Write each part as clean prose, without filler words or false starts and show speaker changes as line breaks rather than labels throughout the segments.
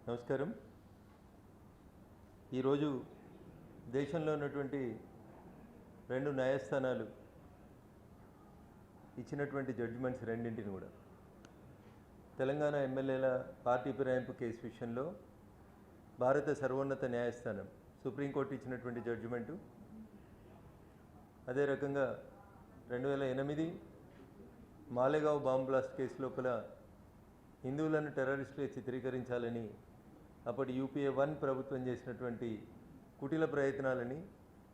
నమస్కారం. ఈరోజు దేశంలో ఉన్నటువంటి రెండు న్యాయస్థానాలు ఇచ్చినటువంటి జడ్జిమెంట్స్ రెండింటిని కూడా తెలంగాణ ఎమ్మెల్యేల పార్టీ ఫిరాయింపు కేసు విషయంలో భారత సర్వోన్నత న్యాయస్థానం సుప్రీంకోర్టు ఇచ్చినటువంటి జడ్జిమెంటు, అదే రకంగా 2008 మాలేగావ్ బాంబ్ బ్లాస్ట్ కేసు లోపల హిందువులను టెర్రరిస్టులుగా చిత్రీకరించాలని అప్పటి యూపీఏ 1 ప్రభుత్వం చేసినటువంటి కుటిల ప్రయత్నాలని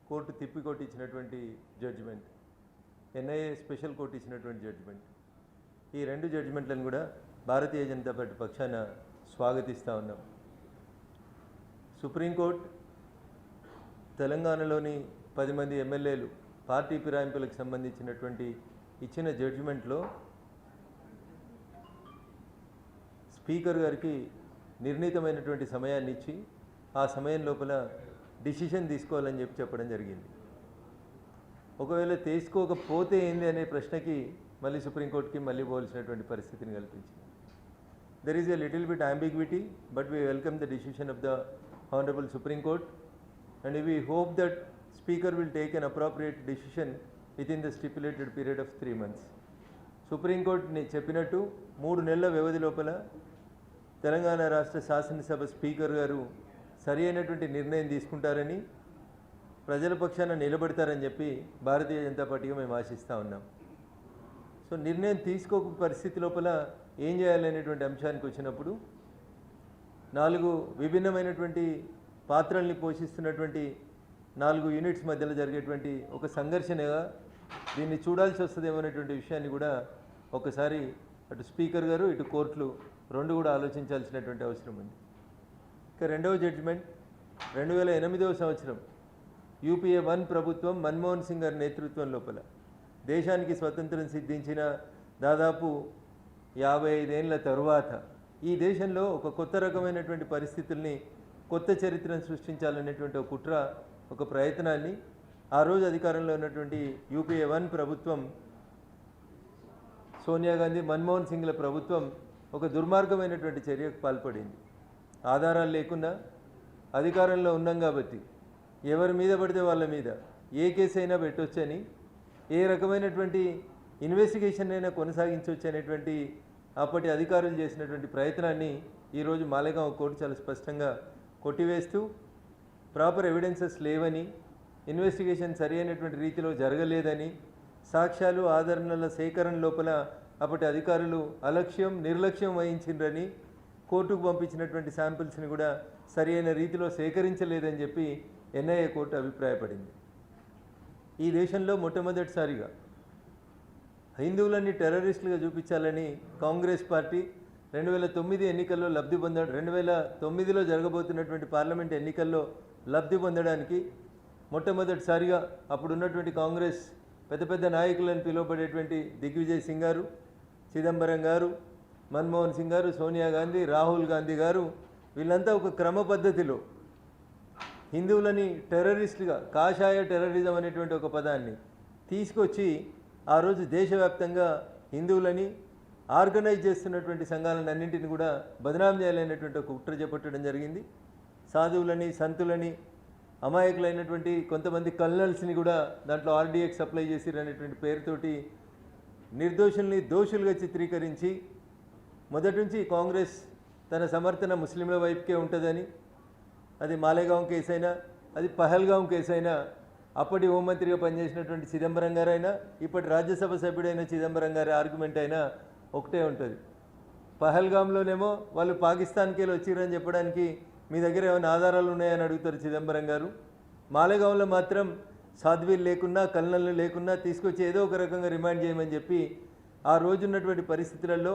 కోర్టు తిప్పికొట్టి ఇచ్చినటువంటి జడ్జిమెంట్, ఎన్ఐఏ స్పెషల్ కోర్టు ఇచ్చినటువంటి జడ్జిమెంట్. ఈ రెండు జడ్జిమెంట్లను కూడా భారతీయ జనతా పార్టీ పక్షాన స్వాగతిస్తూ ఉన్నాం. సుప్రీంకోర్టు తెలంగాణలోని 10 మంది ఎమ్మెల్యేలు పార్టీ ఫిరాయింపులకు సంబంధించినటువంటి ఇచ్చిన జడ్జిమెంట్లో స్పీకర్ గారికి నిర్ణీతమైనటువంటి సమయాన్ని ఇచ్చి ఆ సమయం లోపల డిసిషన్ తీసుకోవాలని చెప్పడం జరిగింది. ఒకవేళ తీసుకోకపోతే ఏంది అనే ప్రశ్నకి మళ్ళీ సుప్రీంకోర్టుకి మళ్ళీ పోవాల్సినటువంటి పరిస్థితిని కల్పించింది. There is a little bit ambiguity, but we welcome the decision of the honourable supreme court and we hope that speaker will take an appropriate decision with in the stipulated period of 3 months. సుప్రీంకోర్టుని చెప్పినట్టు 3 నెలల వ్యవధి లోపల తెలంగాణ రాష్ట్ర శాసనసభ speaker గారు సరి అయినటువంటి నిర్ణయం తీసుకుంటారని, ప్రజల పక్షాన నిలబడతారని చెప్పి భారతీయ జనతా పార్టీగా మేము ఆశిస్తూ ఉన్నాం. సో నిర్ణయం తీసుకోక పరిస్థితి లోపల ఏం చేయాలనేటువంటి అంశానికి వచ్చినప్పుడు 4 విభిన్నమైనటువంటి పాత్రల్ని పోషిస్తున్నటువంటి 4 యూనిట్స్ మధ్యలో జరిగేటువంటి ఒక సంఘర్షణగా దీన్ని చూడాల్సి వస్తుందేమో అనేటువంటి విషయాన్ని కూడా ఒకసారి అటు స్పీకర్ గారు ఇటు కోర్టులు రెండు కూడా ఆలోచించాల్సినటువంటి అవసరం ఉంది. ఇక రెండవ జడ్జిమెంట్ 2008వ సంవత్సరం యూపీఏ 1 ప్రభుత్వం మన్మోహన్ సింగ్ గారి నేతృత్వం లోపల దేశానికి స్వతంత్రం సిద్ధించిన దాదాపు 55 ఏళ్ల తరువాత ఈ దేశంలో ఒక కొత్త రకమైనటువంటి పరిస్థితుల్ని, కొత్త చరిత్రను సృష్టించాలనేటువంటి ఒక కుట్ర, ఒక ప్రయత్నాన్ని ఆ రోజు అధికారంలో ఉన్నటువంటి యూపీఏ 1 ప్రభుత్వం, సోనియా గాంధీ, మన్మోహన్ సింగ్ల ప్రభుత్వం ఒక దుర్మార్గమైనటువంటి చర్యకు పాల్పడింది. ఆధారాలు లేకుండా అధికారంలో ఉన్నాం కాబట్టి ఎవరి మీద పడితే వాళ్ళ మీద ఏ కేసు అయినా పెట్టొచ్చని, ఏ రకమైనటువంటి ఇన్వెస్టిగేషన్ అయినా కొనసాగించవచ్చు అనేటువంటి అప్పటి అధికారులు చేసినటువంటి ప్రయత్నాన్ని ఈరోజు మాలేగావ్ కోర్టు చాలా స్పష్టంగా కొట్టివేస్తూ, ప్రాపర్ ఎవిడెన్సెస్ లేవని, ఇన్వెస్టిగేషన్ సరి అయినటువంటి రీతిలో జరగలేదని, సాక్ష్యాలు ఆధారాల సేకరణ లోపల అప్పటి అధికారులు అలక్ష్యం, నిర్లక్ష్యం వహించిండ్రని, కోర్టుకు పంపించినటువంటి శాంపిల్స్ని కూడా సరి అయిన రీతిలో సేకరించలేదని చెప్పి ఎన్ఐఏ కోర్టు అభిప్రాయపడింది. ఈ దేశంలో మొట్టమొదటిసారిగా హిందువులని టెర్రరిస్టులుగా చూపించాలని కాంగ్రెస్ పార్టీ 2009 ఎన్నికల్లో లబ్ధి పొందడం, 2009లో జరగబోతున్నటువంటి పార్లమెంట్ ఎన్నికల్లో లబ్ధి పొందడానికి మొట్టమొదటిసారిగా అప్పుడున్నటువంటి కాంగ్రెస్ పెద్ద పెద్ద నాయకులను పిలువబడేటువంటి దిగ్విజయ్ సింగ్ గారు, చిదంబరం గారు, మన్మోహన్ సింగ్ గారు, సోనియా గాంధీ, రాహుల్ గాంధీ గారు, వీళ్ళంతా ఒక క్రమ పద్ధతిలో హిందువులని టెర్రరిస్టులుగా, కాషాయ టెర్రరిజం అనేటువంటి ఒక పదాన్ని తీసుకొచ్చి ఆ రోజు దేశవ్యాప్తంగా హిందువులని ఆర్గనైజ్ చేస్తున్నటువంటి సంఘాలను అన్నింటిని కూడా బదనాం చేయాలనేటువంటి ఒక కుట్ర చేపట్టడం జరిగింది. సాధువులని, సంతులని, అమాయకులైనటువంటి కొంతమంది కల్నల్స్ని కూడా దాంట్లో ఆర్డీఎక్స్ అప్లై చేసిరనేటువంటి పేరుతోటి నిర్దోషుల్ని దోషులుగా చిత్రీకరించి, మొదటి నుంచి కాంగ్రెస్ తన సమర్థన ముస్లింల వైపుకే ఉంటుందని, అది మాలేగావ్ కేసు అయినా, అది పహల్గావ్ కేసు అయినా, అప్పటి హోంమంత్రిగా పనిచేసినటువంటి చిదంబరం గారైనా, ఇప్పటి రాజ్యసభ సభ్యుడైన చిదంబరం గారి ఆర్గ్యుమెంట్ అయినా ఒకటే ఉంటుంది. పహల్గామ్లోనేమో వాళ్ళు పాకిస్తాన్కి వెళ్ళి వచ్చిరని చెప్పడానికి మీ దగ్గర ఏమైనా ఆధారాలు ఉన్నాయని అడుగుతారు చిదంబరం గారు. మాలేగావ్లో మాత్రం సాధ్వీలు లేకున్నా, కల్నల్లు లేకున్నా తీసుకొచ్చి ఏదో ఒక రకంగా రిమాండ్ చేయమని చెప్పి ఆ రోజున్నటువంటి పరిస్థితులలో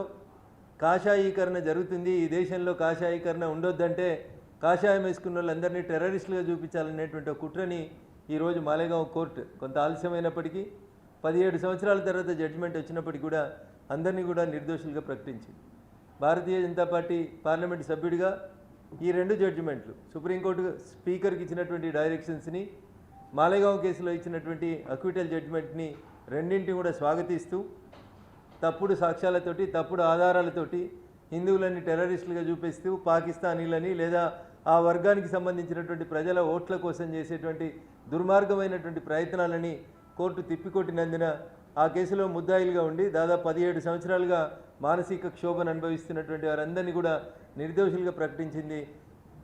కాషాయీకరణ జరుగుతుంది, ఈ దేశంలో కాషాయీకరణ ఉండొద్దంటే కాషాయం వేసుకున్న వాళ్ళందరినీ టెర్రరిస్టులుగా చూపించాలనేటువంటి ఒక కుట్రని ఈరోజు మాలేగావ్ కోర్టు కొంత ఆలస్యమైనప్పటికీ 17 సంవత్సరాల తర్వాత జడ్జిమెంట్ వచ్చినప్పటికీ కూడా అందరినీ కూడా నిర్దోషులుగా ప్రకటించింది. భారతీయ జనతా పార్టీ పార్లమెంటు సభ్యుడిగా ఈ రెండు జడ్జిమెంట్లు, సుప్రీంకోర్టు స్పీకర్కి ఇచ్చినటువంటి డైరెక్షన్స్ని, మాలేగావ్ కేసులో ఇచ్చినటువంటి అక్విటల్ జడ్జిమెంట్ని రెండింటిని కూడా స్వాగతిస్తూ, తప్పుడు సాక్ష్యాలతోటి, తప్పుడు ఆధారాలతోటి హిందువులని టెర్రరిస్టులుగా చూపిస్తూ పాకిస్తానీలని లేదా ఆ వర్గానికి సంబంధించినటువంటి ప్రజల ఓట్ల కోసం చేసేటువంటి దుర్మార్గమైనటువంటి ప్రయత్నాలని కోర్టు తిప్పికొట్టినందున ఆ కేసులో ముద్దాయిలుగా ఉండి దాదాపు 17 సంవత్సరాలుగా మానసిక క్షోభను అనుభవిస్తున్నటువంటి వారందరినీ కూడా నిర్దోషులుగా ప్రకటించింది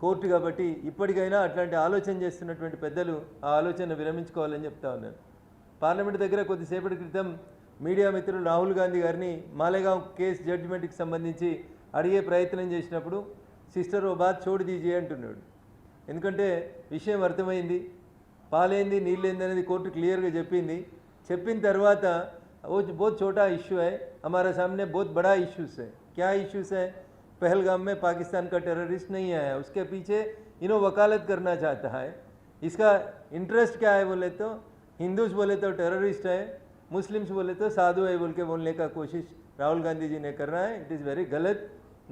కోర్టు. కాబట్టి ఇప్పటికైనా అట్లాంటి ఆలోచన చేస్తున్నటువంటి పెద్దలు ఆ ఆలోచన విరమించుకోవాలని చెప్తా ఉన్నాను. పార్లమెంట్ దగ్గర కొద్దిసేపటి క్రితం మీడియా మిత్రులు రాహుల్ గాంధీ గారిని మాలేగావ్ కేసు జడ్జిమెంట్కి సంబంధించి అడిగే ప్రయత్నం చేసినప్పుడు సిస్టర్ ఓ బాత్ చోటు దీజే అంటున్నాడు. ఎందుకంటే విషయం అర్థమైంది, పాలేంది నీళ్ళేంది అనేది కోర్టు క్లియర్గా చెప్పింది. చెప్పిన తర్వాత वो बहुत छोटा इशू है, हमारे सामने बहुत बड़ा इश्यूस है. क्या इश्यूस है? पहलगाम में पाकिस्तान का टेररिस्ट नहीं आया, उसके पीछे इन्हों वकालत करना चाहता है. इसका इंटरेस्ट क्या है बोले तो हिंदूज बोले तो टेररिस्ट है, मुस्लिम्स बोले तो साधु है बोल के बोलने का कोशिश राहुल गांधी जी ने कर रहा है. इट इज़ वेरी गलत.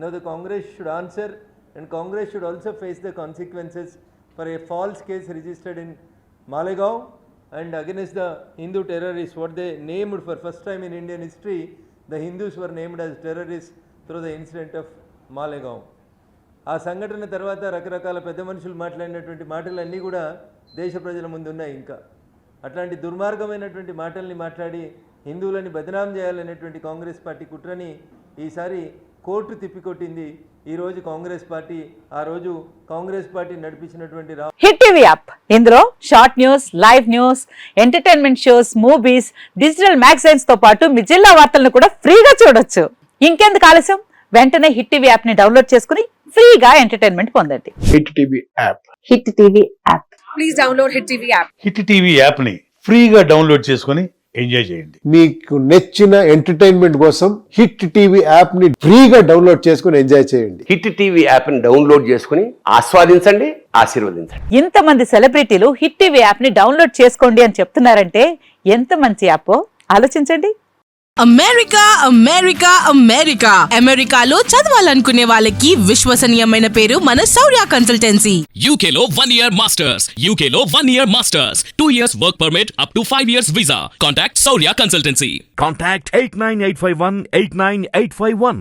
Now the Congress should answer and Congress should also face the consequences for a false case registered in Malegaon and against the Hindu terrorists. What they named for first time in Indian history, the Hindus were named as terrorists through the incident of Malegaon. ఆ సంఘటన తర్వాత రకరకాల పెద్ద మనుషులు మాట్లాడినటువంటి మాటలన్నీ కూడా దేశ ప్రజల ముందు ఉన్నాయి. ఇంకా అట్లాంటి దుర్మార్గమైనటువంటి మాటల్ని మాట్లాడి హిందువులని బదనాం చేయాలనేటువంటి కాంగ్రెస్ పార్టీ కుట్రని ఈసారి కోర్టు తిప్పికొట్టింది. ఈ రోజు కాంగ్రెస్ పార్టీ ఆ రోజు కాంగ్రెస్ పార్టీ నడిపించినటువంటి
హిట్ టీవీ యాప్, ఇందులో short news, live news, entertainment shows, movies, digital magazines తో పాటు మీ జిల్లా వార్తలను కూడా ఫ్రీగా చూడొచ్చు. ఇంకెందుకు ఆలస్యం, వెంటనే హిట్ టీవీ యాప్ ని డౌన్లోడ్ చేసుకుని ఫ్రీగా ఎంటర్టైన్మెంట్ పొందండి.
Hit TV app,
hit TV app,
please download hit TV app.
Hit TV app ని ఫ్రీగా డౌన్లోడ్ చేసుకుని ఎంజాయ్ చేయండి.
మీకు నచ్చిన ఎంటర్టైన్మెంట్ కోసం హిట్ టీవీ యాప్ ని ఫ్రీగా డౌన్లోడ్ చేసుకుని ఎంజాయ్ చేయండి.
హిట్ టీవీ యాప్ ని డౌన్లోడ్ చేసుకుని ఆస్వాదించండి, ఆశీర్వదించండి.
ఇంతమంది సెలబ్రిటీలు హిట్ టీవీ యాప్ ని డౌన్లోడ్ చేసుకోండి అని చెప్తున్నారంటే ఎంత మంచి యాప్ ఆలోచించండి.
అమెరికా అమెరికా అమెరికా అమెరికాలో చదవాలనుకునే వాళ్ళకి విశ్వసనీయమైన పేరు మన శౌర్య కన్సల్టెన్సీ.
UK లో 1 year masters, UK లో 1 year masters, 2 years work permit up to 5 years visa. Contact Saurya Consultancy.
Contact 89851 89851.